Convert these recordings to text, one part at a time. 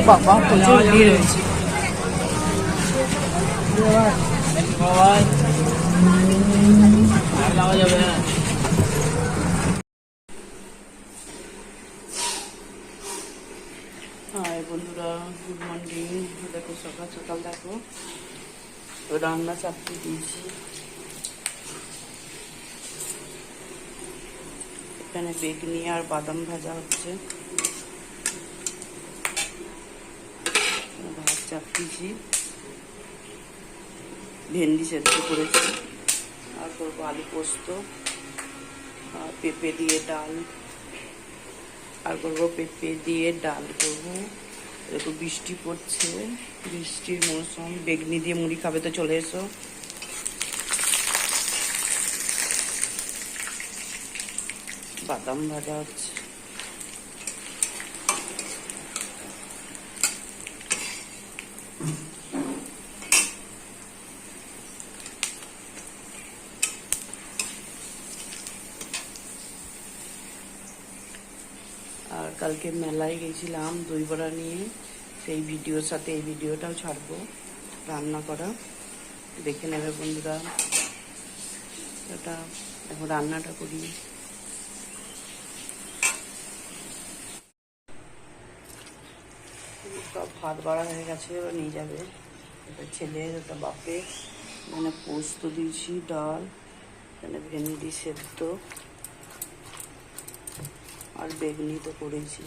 বাবা প্রচুর ভিড় হয়েছে। হাই বন্ধুরা, গুড মর্নিং। দেখো সকাল সকাল দেখো রান্না চাপতে দিয়েছি। এখানে বেগুনি আর বাদাম ভাজা হচ্ছে, ভাত চাপিয়েছি, ভেন্ডি সেদ্ধ করেছি, আর করবো আলু পোস্ত, আর পেঁপে দিয়ে ডাল, আর করবো পেঁপে দিয়ে ডাল করবো। দেখো বৃষ্টি পড়ছে, বৃষ্টির মৌসুম, বেগুনি দিয়ে মুড়ি খাবে তো চলে এসো। বাদাম ভাজা হচ্ছে। আর কালকে মেলায় গেছিলাম দই বড়া নিয়ে, সেই ভিডিওর সাথে এই ভিডিওটাও ছাড়বো রান্না করা, দেখে নেবে বন্ধুরা। এটা এখন রান্নাটা করি। সব ভাত বাড়া হয়ে গেছে, ওরা নিয়ে যাবে। এটা ছেলের, ওটা বাপের। এখানে পোস্ত দিয়েছি, ডাল, এখানে ভেন্ডি সেদ্ধ, আর বেগুনি তো করেছি।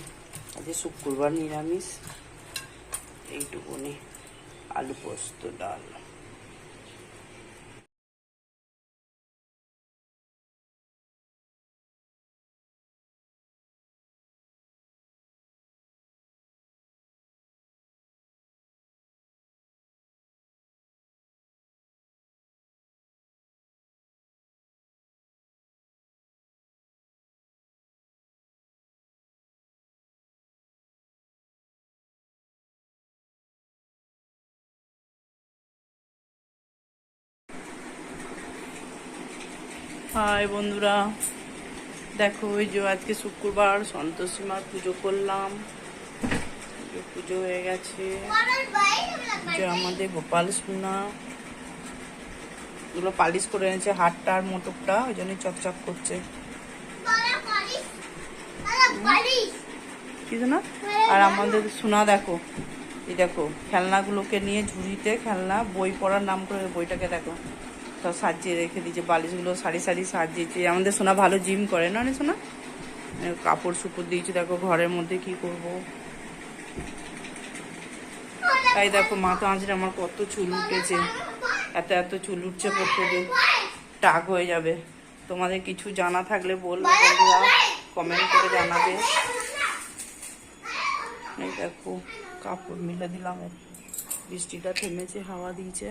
আজকে শুক্রবার নিরামিষ। এইটুকুনি আলু পোস্ত ডাল। হাই বন্ধুরা, দেখো ওই যে আজকে শুক্রবার, সন্তোষী মার পুজো করলাম। পুজো হয়ে গেছে। যে আমাদের গোপাল সোনা এগুলো পালিশ করে এনেছে, হাতটা আর মোটকটা, ওই জন্যই চকচক করছে। কিছু না। আর আমাদের সোনা দেখো, এই দেখো খেলনাগুলোকে নিয়ে ঝুড়িতে, খেলনা বই পড়ার নাম করে বইটাকে দেখো সব সাজিয়ে রেখে দিয়েছে, বালিশগুলো সারি সারি সাজিয়েছে। আমাদের সোনা ভালো জিম করে না সোনা। কাপড় সুপুর দিয়েছে, দেখো ঘরের মধ্যে কি করব। তাই দেখো মাথা আঁচড়ে আমার কত চুল উঠেছে, এত এত চুল উঠছে প্রত্যেকদিন, টাক হয়ে যাবে। তোমাদের কিছু জানা থাকলে বলবে বন্ধুরা, কমেন্ট করে জানাবে। এই দেখো কাপড় মিলে দিলাম, বৃষ্টিটা থেমেছে, হাওয়া দিচ্ছে,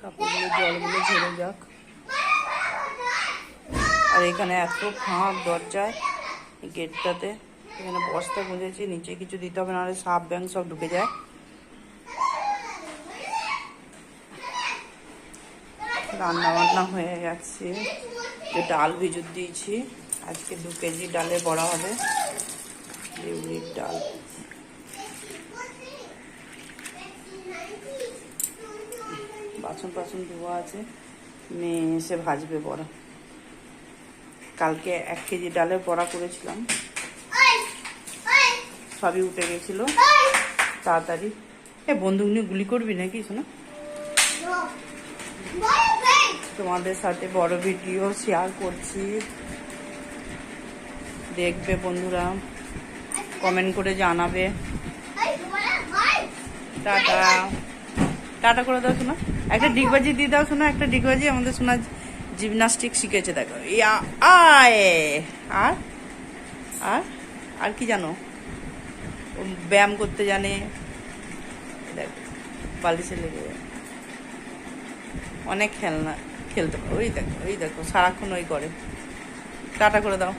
কাপড়গুলো জলগুলো ঝরে যাক। আর এখানে এত ফাঁক দরজায়, গেটটাতে, এখানে বস্তা গুঁজেছি, নিচে কিছু দিতে হবে, নাহলে সাপ ব্যাং সব ঢুকে যায়। রান্না বান্না হয়ে গেছে, ডাল ভিজুর দিয়েছি। আজকে 2 কেজি ডালে বড়া হবে, ইউনিট ডাল। বাসন টাসন ধোয়া আছে, মেয়ে এসে ভাজবে বড়া। কালকে 1 কেজি ডালের বড়া করেছিলাম, সবই উঠে গেছিল তাড়াতাড়ি। বন্দুক নিয়ে গুলি করবি নাকি শোনা? তোমাদের সাথে বড় ভিডিও শেয়ার করছি, দেখবে বন্ধুরা, কমেন্ট করে জানাবে। টাটা। টাটা করে দাও শোনা, একটা ডিগবাজি দিয়ে দাও শোনা, একটা ডিগবাজি। আমাদের শোনা জিমনাস্টিক শিখেছে দেখো। ইয়া আয়। আর আর আর কি জানো? ও ব্যায়াম করতে জানে, দেখো বালিশে লেগে অনেক খেলনা খেলতে পারে। ওই দেখো সারাক্ষণ ওই করে। টাটা করে দাও।